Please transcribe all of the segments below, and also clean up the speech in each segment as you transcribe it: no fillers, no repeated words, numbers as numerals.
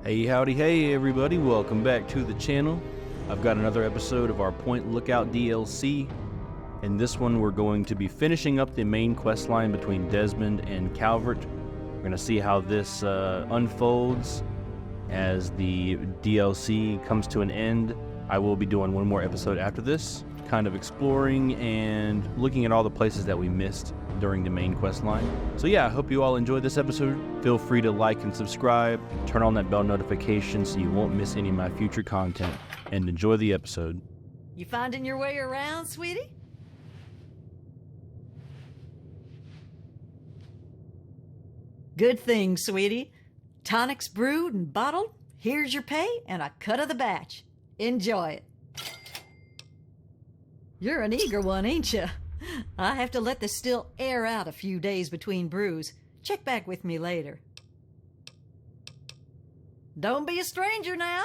Hey, howdy, hey everybody, welcome back to the channel. I've got another episode of our Point Lookout DLC. In this one we're going to be finishing up the main quest line between Desmond and Calvert. We're going to see how this unfolds as the DLC comes to an end. I will be doing one more episode after this, kind of exploring and looking at all the places that we missed during the main quest line. So yeah, I hope you all enjoyed this episode. Feel free to like and subscribe, turn on that bell notification so you won't miss any of my future content, and enjoy the episode. You finding your way around, sweetie? Good thing, sweetie. Tonic's brewed and bottled. Here's your pay and a cut of the batch. Enjoy it. You're an eager one, ain't you? I have to let the still air out a few days between brews. Check back with me later. Don't be a stranger now.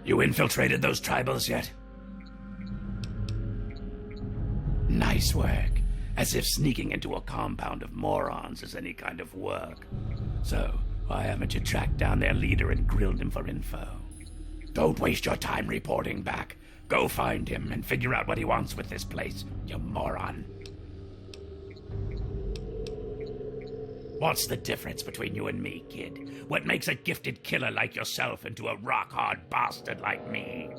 You infiltrated those tribals yet? Nice work. As if sneaking into a compound of morons is any kind of work. So, why haven't you tracked down their leader and grilled him for info? Don't waste your time reporting back. Go find him and figure out what he wants with this place, you moron. What's the difference between you and me, kid? What makes a gifted killer like yourself into a rock-hard bastard like me?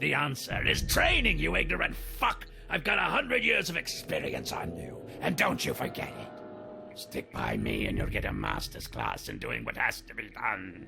The answer is training, you ignorant fuck! I've got 100 years of experience on you, and don't you forget it. Stick by me and you'll get a master's class in doing what has to be done.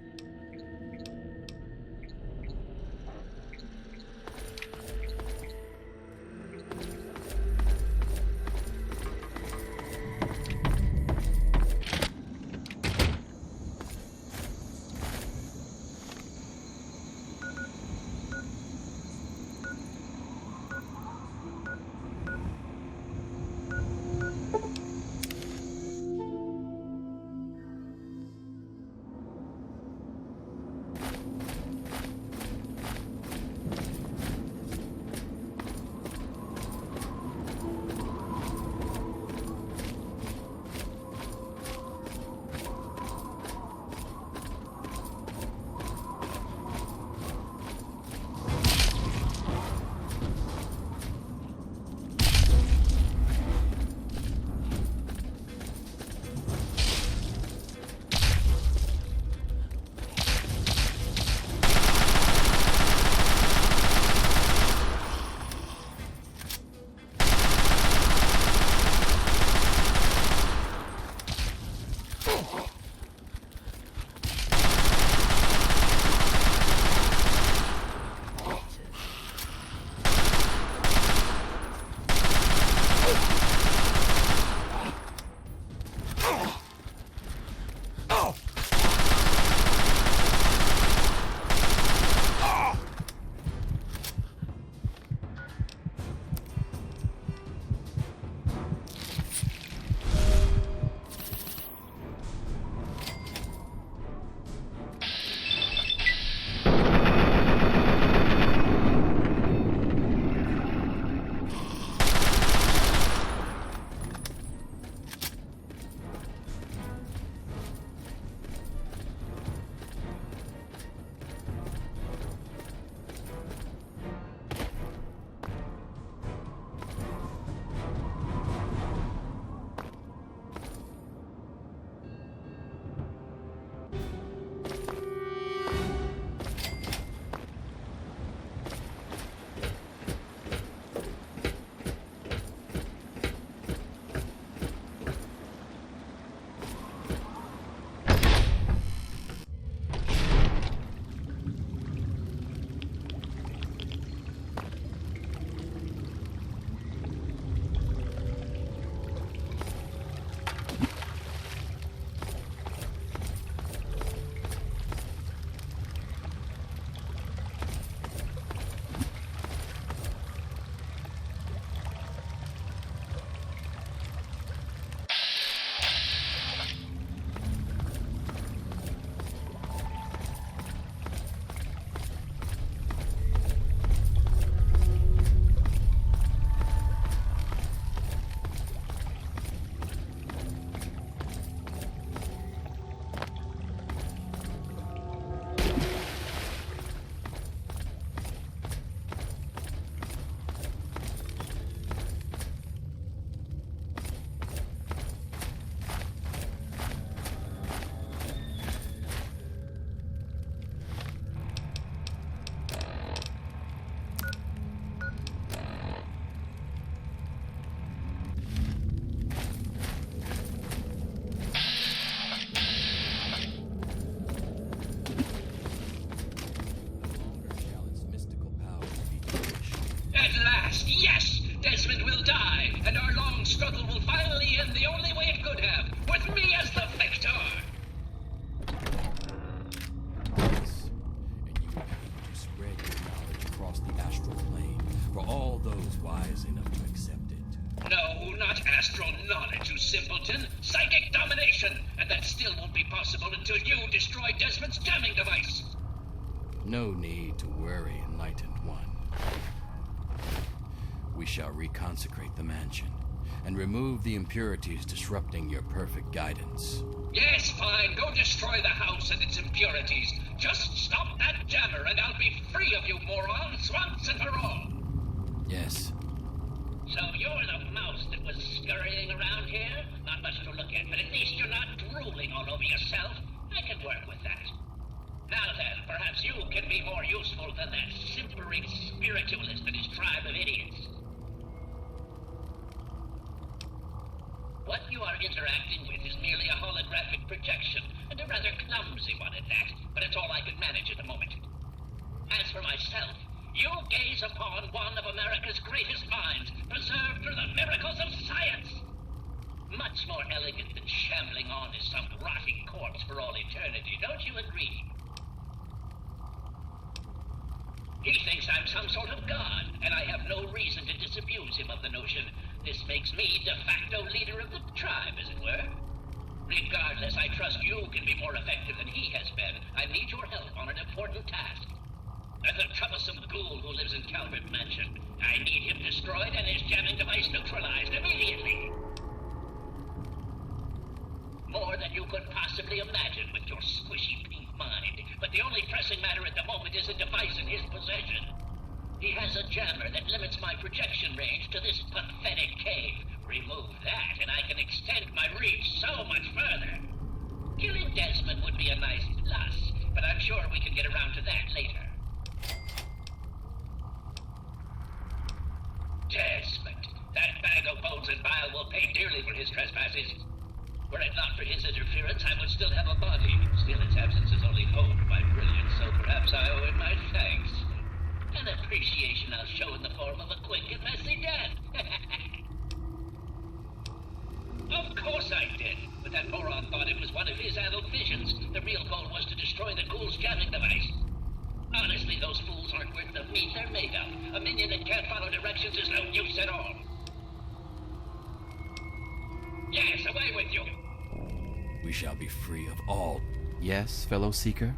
last. Yes, Desmond will die, and our long struggle will finally end the only way it could have, with me as the victor. Yes, and you will be able to spread your knowledge across the astral plane for all those wise enough to accept it. No, not astral knowledge, you simpleton. Psychic domination, and that still won't be possible until you destroy Desmond's jamming device. No need to worry, Enlightened One. We shall reconsecrate the mansion and remove the impurities disrupting your perfect guidance. Yes, fine. Go destroy the house and its impurities. Just stop that jammer and I'll be free of you morons once and for all. Yes. So you're the mouse that was scurrying around here? Not much to look at, but at least you're not drooling all over yourself. I can work with that. Now then, perhaps you can be more useful than that simpering spiritualist and his tribe of idiots. What you are interacting with is merely a holographic projection, and a rather clumsy one at that, but it's all I can manage at the moment. As for myself, you gaze upon one of America's greatest minds, preserved through the miracles of science. Much more elegant than shambling on as some rotting corpse for all eternity, don't you agree? He thinks I'm some sort of god, and I have no reason to disabuse him of the notion. This makes me de facto leader of the tribe, as it were. Regardless, I trust you can be more effective than he has been. I need your help on an important task. There's a troublesome ghoul who lives in Calvert Mansion. I need him destroyed and his jamming device neutralized immediately. More than you could possibly imagine with your squishy pink mind. But the only pressing matter at the moment is a device in his possession. He has a jammer that limits my projection range to this pathetic cave. Remove that, and I can extend my reach so much further. Killing Desmond would be a nice plus, but I'm sure we can get around to that later. Desmond, that bag of bones and bile will pay dearly for his trespasses. Were it not for his interference, I would still have a body. Still, its absence has only honed my brilliance, so perhaps I owe him my thanks. An appreciation I'll show in the form of a quick and messy death. Of course I did, but that moron thought it was one of his adult visions. The real goal was to destroy the ghoul's jamming device. Honestly, those fools aren't worth the meat they're made of. A minion that can't follow directions is no use at all. Yes, away with you! We shall be free of all. Yes, fellow seeker?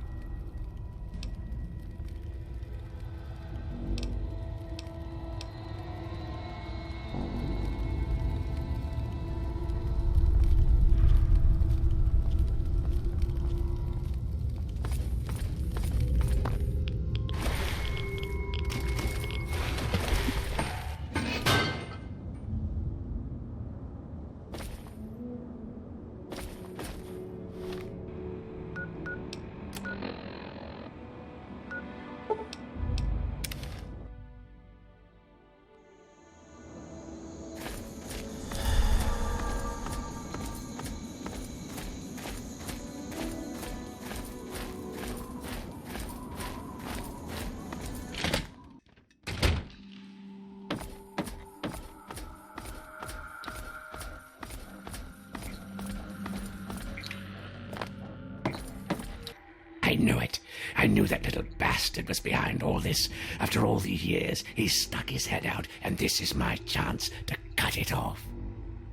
I knew it. I knew that little bastard was behind all this. After all these years, he stuck his head out, and this is my chance to cut it off.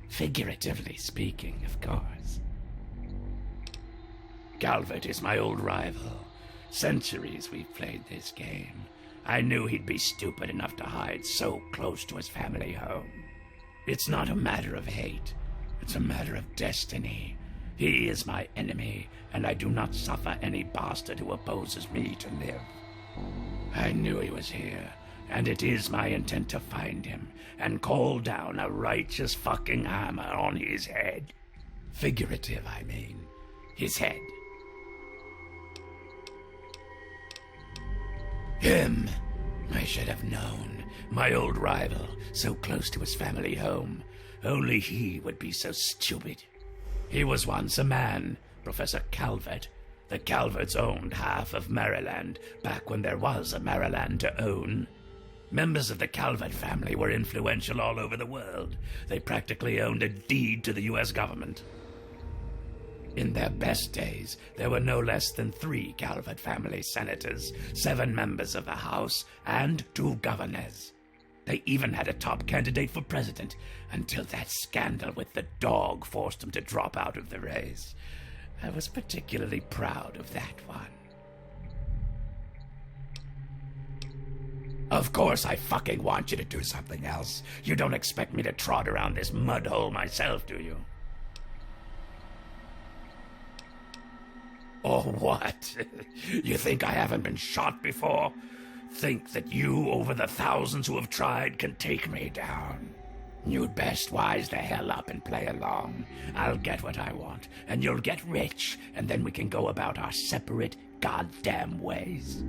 Figuratively speaking, of course. Calvert is my old rival. Centuries we've played this game. I knew he'd be stupid enough to hide so close to his family home. It's not a matter of hate. It's a matter of destiny. He is my enemy, and I do not suffer any bastard who opposes me to live. I knew he was here, and it is my intent to find him and call down a righteous fucking hammer on his head. Figurative, I mean. His head. Him! I should have known. My old rival, so close to his family home. Only he would be so stupid. He was once a man, Professor Calvert. The Calverts owned half of Maryland, back when there was a Maryland to own. Members of the Calvert family were influential all over the world. They practically owned a deed to the U.S. government. In their best days, there were no less than 3 Calvert family senators, 7 members of the House, and 2 governors. They even had a top candidate for president, until that scandal with the dog forced them to drop out of the race. I was particularly proud of that one. Of course, I fucking want you to do something else. You don't expect me to trot around this mud hole myself, do you? Or what? You think I haven't been shot before? Think that you, over the thousands who have tried, can take me down? You'd best wise the hell up and play along. I'll get what I want, and you'll get rich, and then we can go about our separate goddamn ways.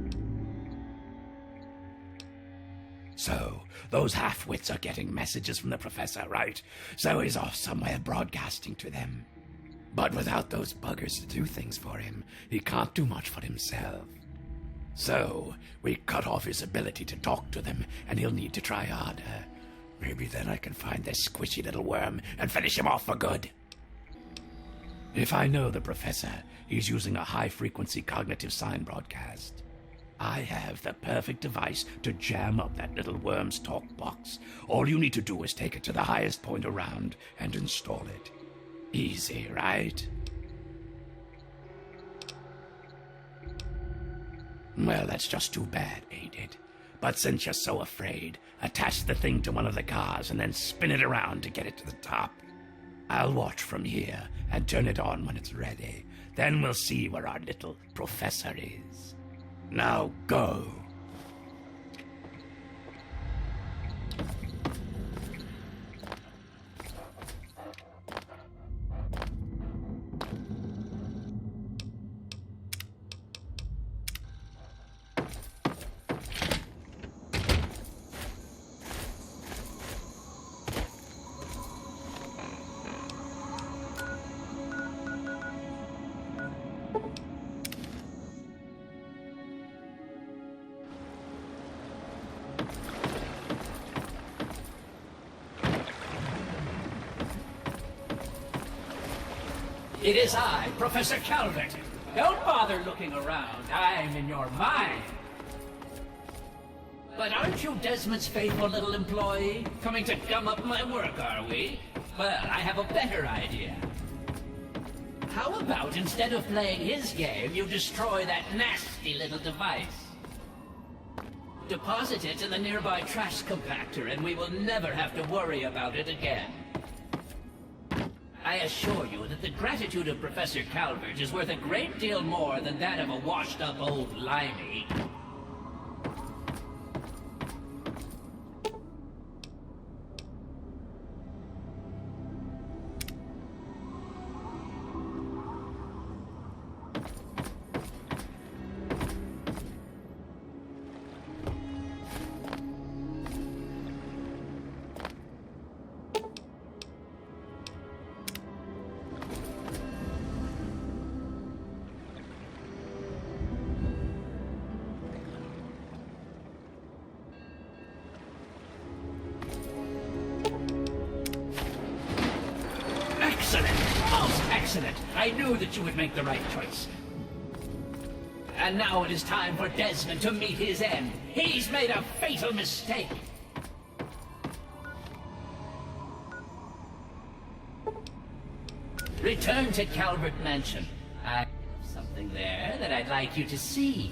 So, those half-wits are getting messages from the professor, right? So he's off somewhere broadcasting to them. But without those buggers to do things for him, he can't do much for himself. So, we cut off his ability to talk to them, and he'll need to try harder. Maybe then I can find this squishy little worm and finish him off for good. If I know the professor, he's using a high-frequency cognitive sign broadcast. I have the perfect device to jam up that little worm's talk box. All you need to do is take it to the highest point around and install it. Easy, right? Well, that's just too bad, ain't it? But since you're so afraid, attach the thing to one of the cars and then spin it around to get it to the top. I'll watch from here and turn it on when it's ready. Then we'll see where our little professor is. Now go. It is I, Professor Calvert. Don't bother looking around. I'm in your mind. But aren't you Desmond's faithful little employee? Coming to gum up my work, are we? Well, I have a better idea. How about instead of playing his game, you destroy that nasty little device? Deposit it in the nearby trash compactor, and we will never have to worry about it again. I assure you that the gratitude of Professor Calvert is worth a great deal more than that of a washed-up old limey. Excellent. I knew that you would make the right choice. And now it is time for Desmond to meet his end. He's made a fatal mistake. Return to Calvert Mansion. I have something there that I'd like you to see.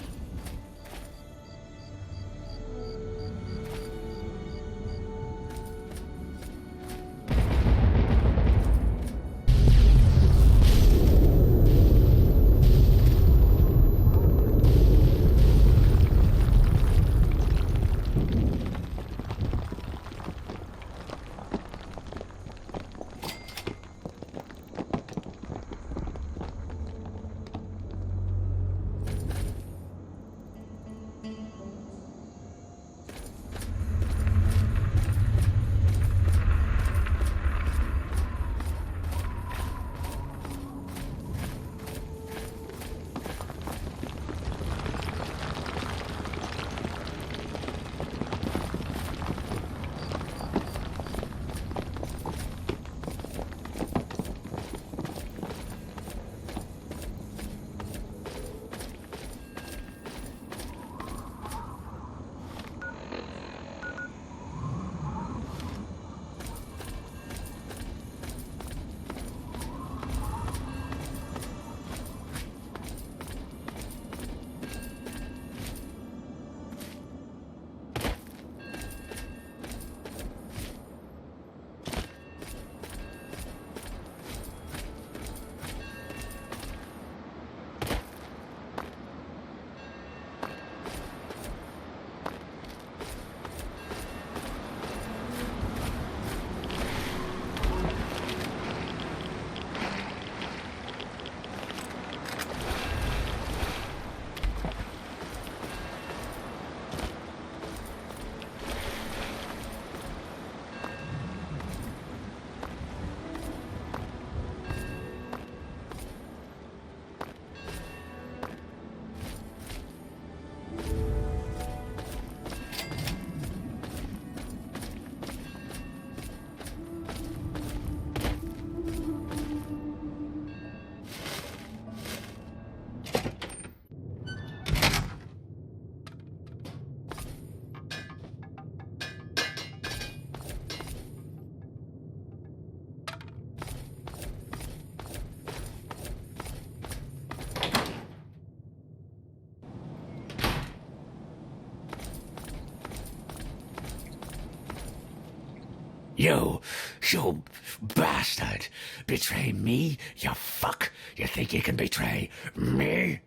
You bastard! Betray me, you fuck! You think you can betray me?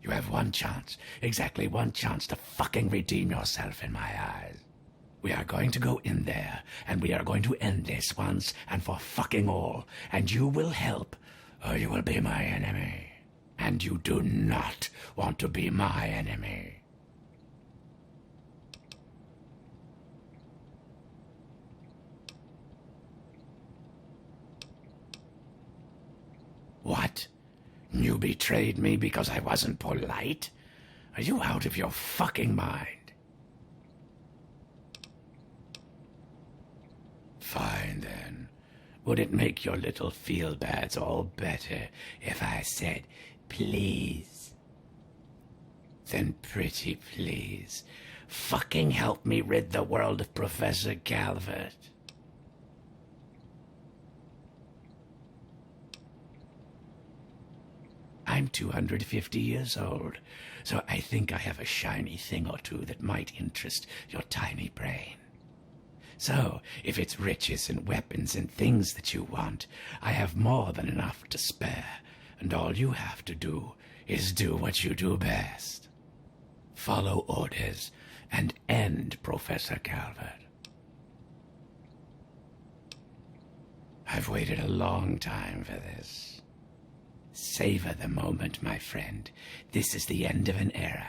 You have one chance, exactly one chance to fucking redeem yourself in my eyes. We are going to go in there, and we are going to end this once and for fucking all, and you will help, or you will be my enemy. And you do not want to be my enemy. What? You betrayed me because I wasn't polite? Are you out of your fucking mind? Fine then. Would it make your little feel-bads all better if I said, please? Then pretty please, fucking help me rid the world of Professor Calvert. I'm 250 years old, so I think I have a shiny thing or two that might interest your tiny brain. So, if it's riches and weapons and things that you want, I have more than enough to spare, and all you have to do is do what you do best. Follow orders and end Professor Calvert. I've waited a long time for this. Savor the moment, my friend. This is the end of an era.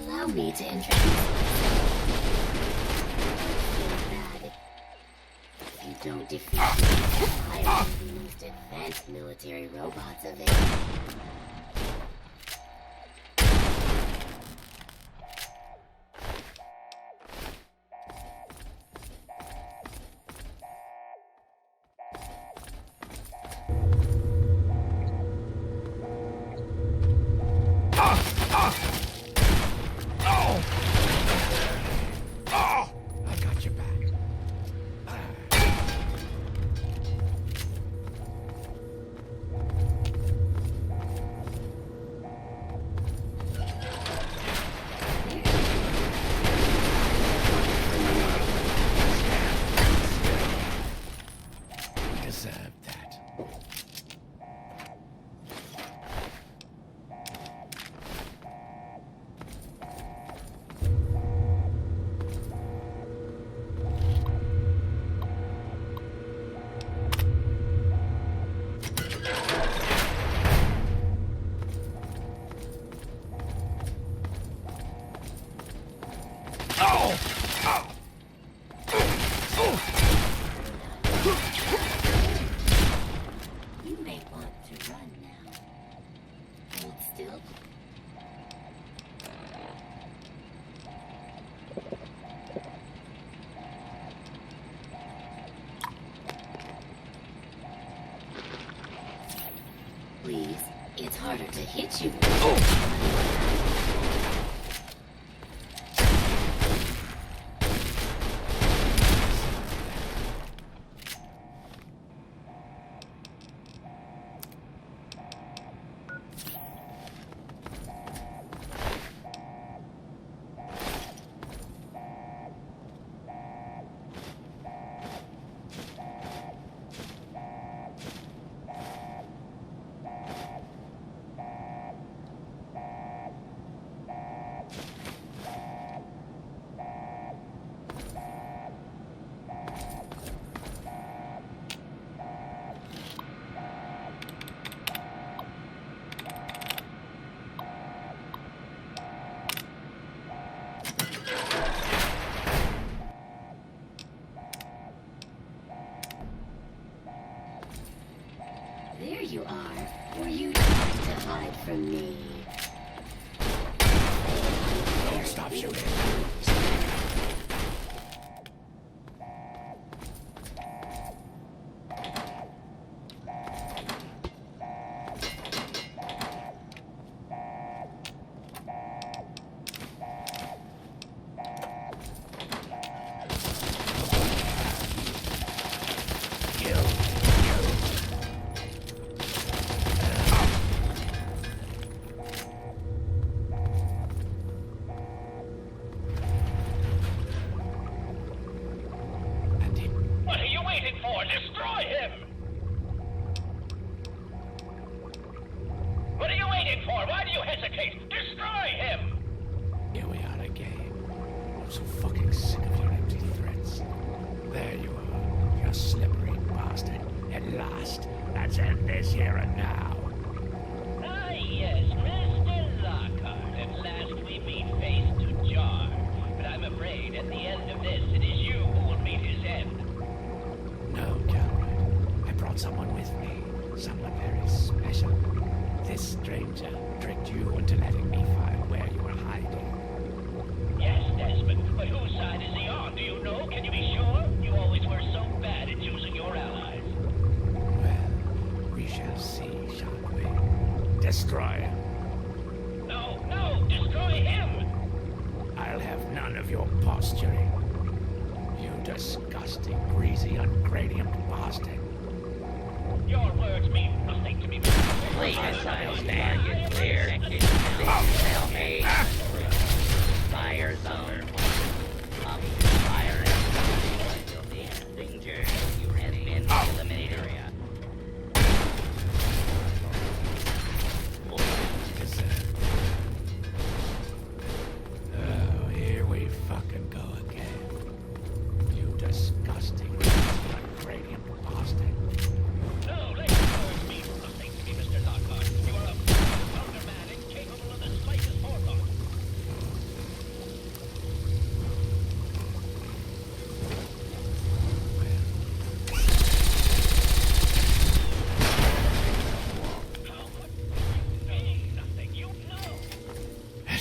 Allow me to introduce myself. If you don't defeat me, I am the most advanced military robots available. want to run now. Hold still. Please, it's harder to hit you. There you are. Were you trying to hide from me? Don't stop shooting.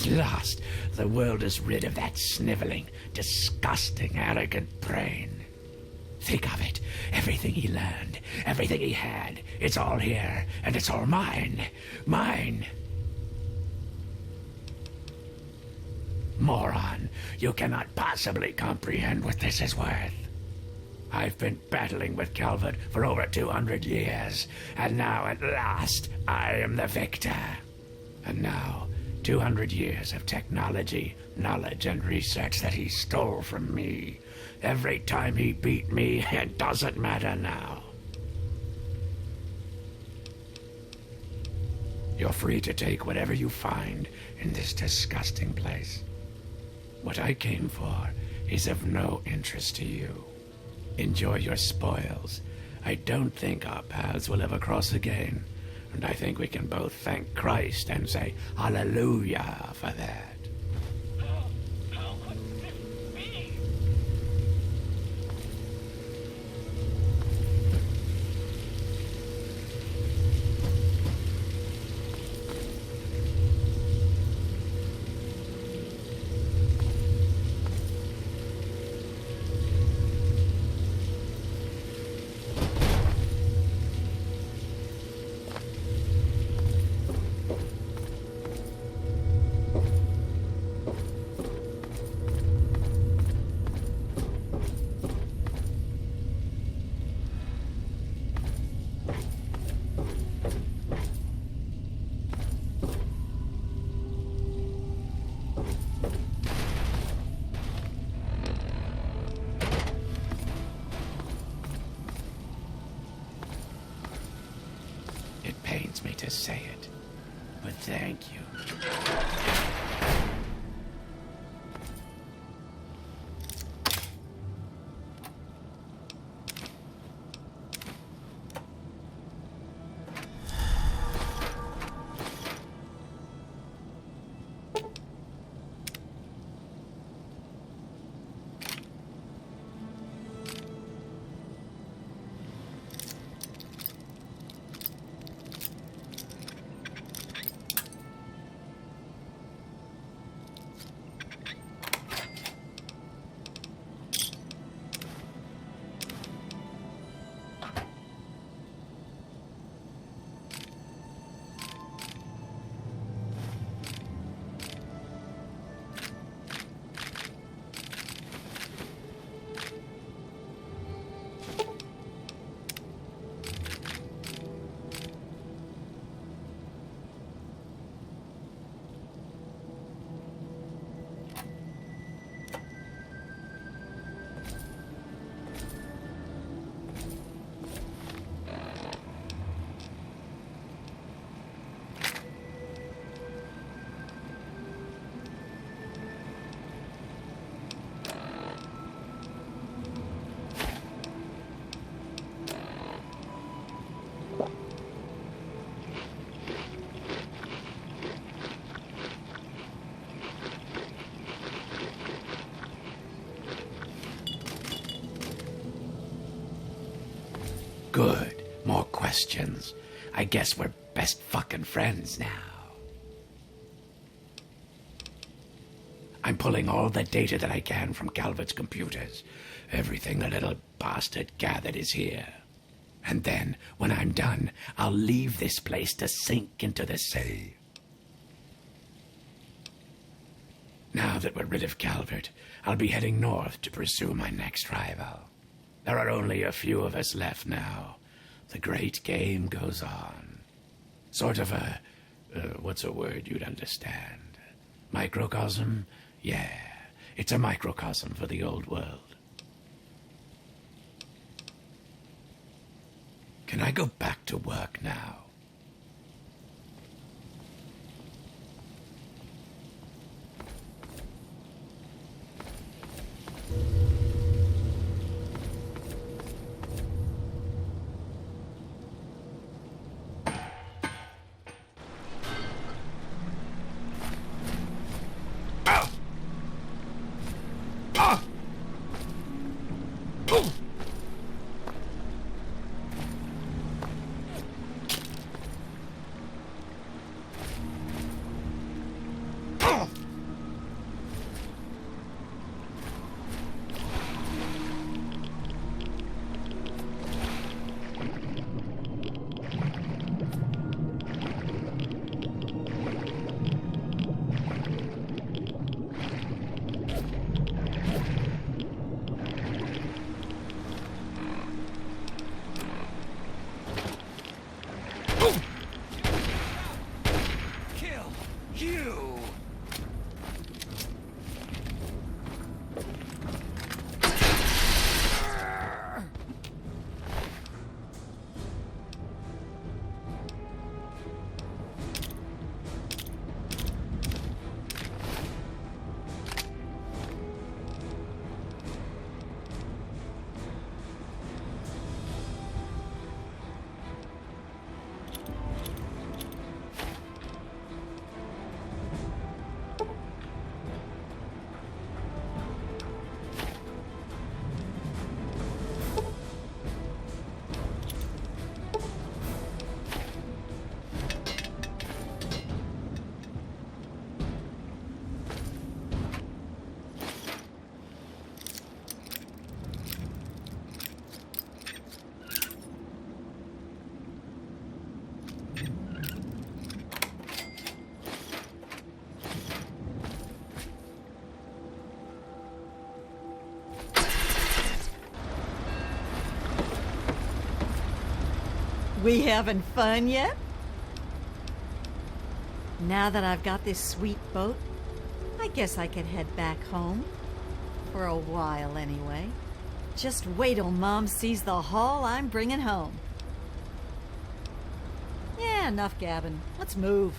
Last, the world is rid of that sniveling, disgusting, arrogant brain. Think of it. Everything he learned, everything he had, it's all here, and it's all mine. Mine. Moron, you cannot possibly comprehend what this is worth. I've been battling with Calvert for over 200 years, and now at last I am the victor. And now 200 years of technology, knowledge, and research that he stole from me. Every time he beat me, it doesn't matter now. You're free to take whatever you find in this disgusting place. What I came for is of no interest to you. Enjoy your spoils. I don't think our paths will ever cross again. And I think we can both thank Christ and say hallelujah for that. How could this be? say it, but thank you. Good. More questions. I guess we're best fucking friends now. I'm pulling all the data that I can from Calvert's computers. Everything the little bastard gathered is here. And then, when I'm done, I'll leave this place to sink into the sea. Now that we're rid of Calvert, I'll be heading north to pursue my next rival. There are only a few of us left now. The great game goes on. Sort of a, what's a word you'd understand? Microcosm? Yeah, it's a microcosm for the old world. Can I go back to work now? We having fun yet? Now that I've got this sweet boat, I guess I can head back home. For a while, anyway. Just wait till Mom sees the haul I'm bringing home. Yeah, Enough gabbing. Let's move.